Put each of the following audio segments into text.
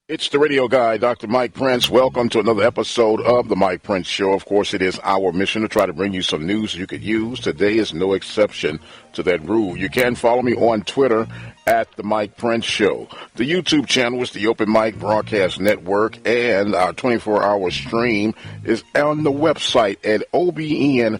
It's the radio guy, Dr. Mike Prince. Welcome to another episode of the Mike Prince Show. Of course, it is our mission to try to bring you some news you could use. Today is no exception to that rule. You can follow me on Twitter at the Mike Prince Show. The YouTube channel is the Open Mic Broadcast Network, and our 24-hour stream is on the website at ODDS.mp3.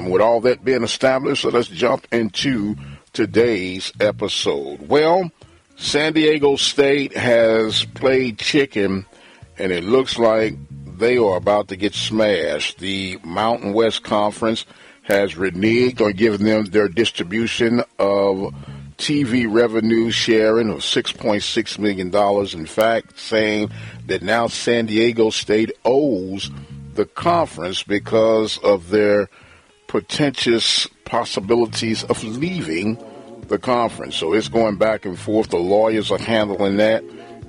With all that being established, so let's jump into today's episode. Well, San Diego State has played chicken, and it looks like they are about to get smashed. The Mountain West Conference has reneged on giving them their distribution of TV revenue sharing of $6.6 million. In fact, saying that now San Diego State owes the conference because of their pretentious possibilities of leaving the conference. So it's going back and forth. The lawyers are handling that,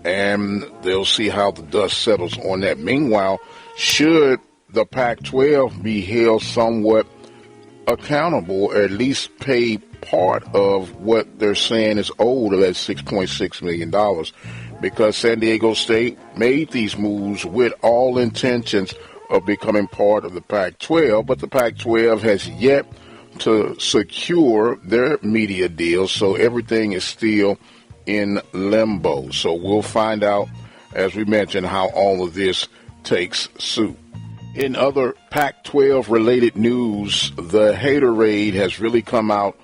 and they'll see how the dust settles on that. Meanwhile, should the Pac-12 be held somewhat accountable, or at least pay part of what they're saying is owed of that $6.6 million? Because San Diego State made these moves with all intentions of becoming part of the Pac-12, but the Pac-12 has yet to secure their media deal, so everything is still in limbo. So we'll find out, as we mentioned, how all of this takes suit. In other Pac-12 related news, the haterade has really come out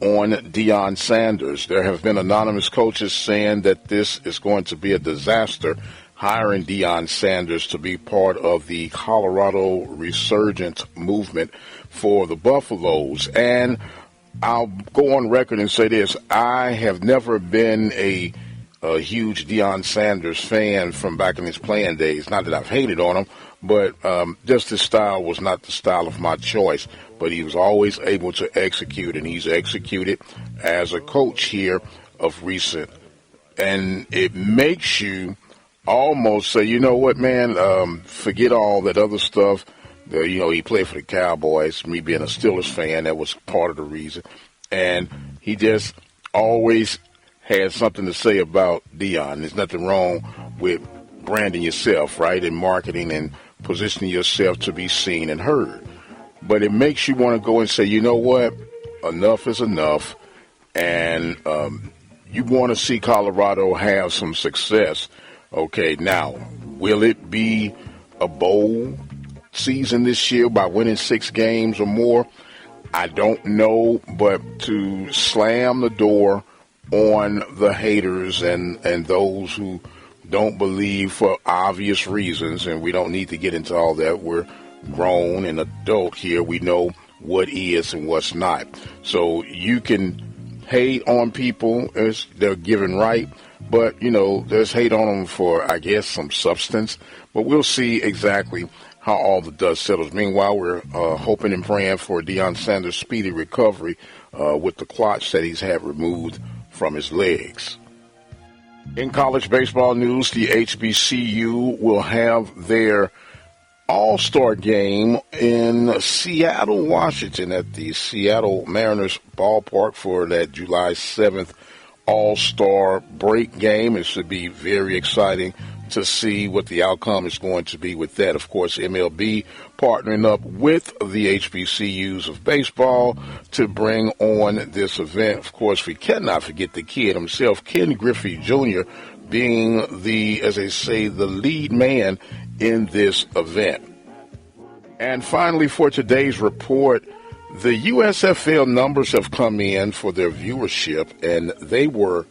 on Deion Sanders. There have been anonymous coaches saying that this is going to be a disaster, hiring Deion Sanders to be part of the Colorado resurgence movement for the Buffaloes. And I'll go on record and say this: I have never been a huge Deion Sanders fan from back in his playing days. Not that I've hated on him, but just his style was not the style of my choice. But he was always able to execute, and he's executed as a coach here of recent. And it makes you almost say, you know what, man, forget all that other stuff. He played for the Cowboys. Me being a Steelers fan, that was part of the reason. And he just always had something to say about Deion. There's nothing wrong with branding yourself, right, and marketing and positioning yourself to be seen and heard. But it makes you want to go and say, you know what, enough is enough. And you want to see Colorado have some success. Okay, now, will it be a bowl season this year by winning 6 games or more? I don't know, but to slam the door on the haters and those who don't believe for obvious reasons, and we don't need to get into all that. We're grown and adult here. We know what is and what's not. So you can hate on people as they're given right, but, there's hate on them for, I guess, some substance. But we'll see exactly how all the dust settles. Meanwhile, we're hoping and praying for Deion Sanders' speedy recovery with the clots that he's had removed from his legs. In college baseball news, the HBCU will have their All-Star game in Seattle, Washington, at the Seattle Mariners ballpark for that July 7th All-Star break game. It should be very exciting to see what the outcome is going to be with that. Of course, MLB partnering up with the HBCUs of baseball to bring on this event. Of course, we cannot forget the kid himself, Ken Griffey Jr., being the, as they say, the lead man in this event. And finally, for today's report, the USFL numbers have come in for their viewership, and they were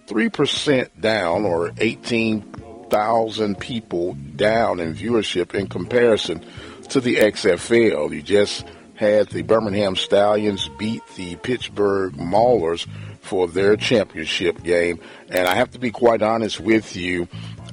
3% down, or 18,000 people down in viewership in comparison to the XFL. You just had the Birmingham Stallions beat the Pittsburgh Maulers for their championship game. And I have to be quite honest with you,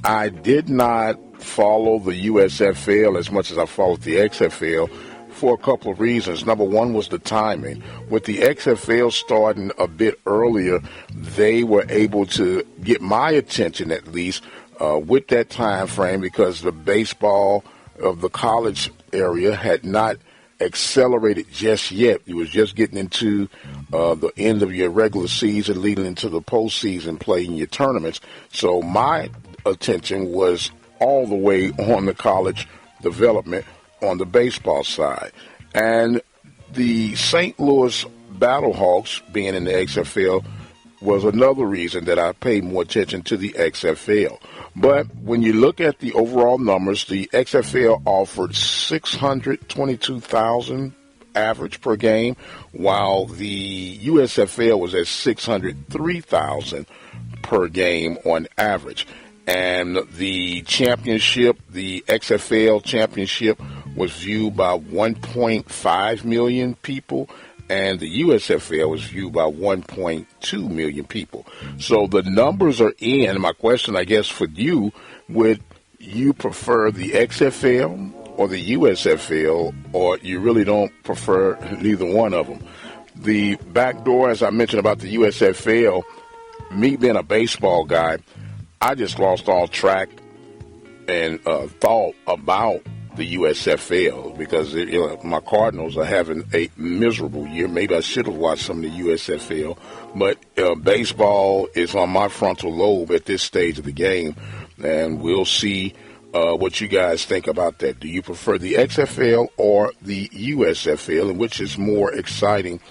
I did not follow the USFL as much as I followed the XFL for a couple of reasons. Number one was the timing. With the XFL starting a bit earlier, they were able to get my attention, at least, with that time frame, because the baseball of the college area had not accelerated just yet. You was just getting into the end of your regular season, leading into the postseason, playing your tournaments. So my attention was all the way on the college development on the baseball side. And the St. Louis Battlehawks being in the XFL was another reason that I paid more attention to the XFL. But when you look at the overall numbers, the XFL offered 622,000 average per game, while the USFL was at 603,000 per game on average. And the championship, the XFL championship, was viewed by 1.5 million people, and the USFL was viewed by 1.2 million people. So the numbers are in. My question, I guess, for you, would you prefer the XFL or the USFL, or you really don't prefer neither one of them? The back door, as I mentioned about the USFL, me being a baseball guy, I just lost all track and thought about the USFL because my Cardinals are having a miserable year. Maybe I should have watched some of the USFL, but baseball is on my frontal lobe at this stage of the game, and we'll see what you guys think about that. Do you prefer the XFL or the USFL, and which is more exciting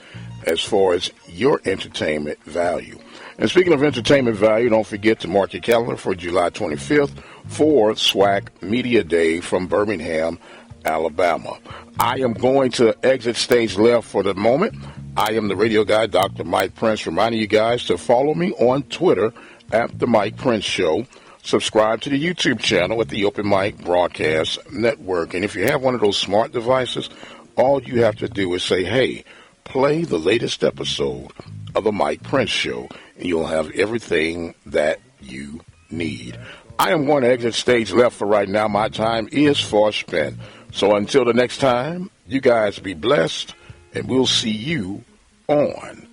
as far as your entertainment value? And speaking of entertainment value, don't forget to mark your calendar for July 25th for SWAC Media Day from Birmingham, Alabama. I am going to exit stage left for the moment. I am the radio guy, Dr. Mike Prince, reminding you guys to follow me on Twitter at The Mike Prince Show. Subscribe to the YouTube channel at the Open Mic Broadcast Network. And if you have one of those smart devices, all you have to do is say, hey, play the latest episode of The Mike Prince Show, and you'll have everything that you need. I am going to exit stage left for right now. My time is far spent. So until the next time, you guys be blessed, and we'll see you on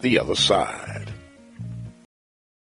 the other side.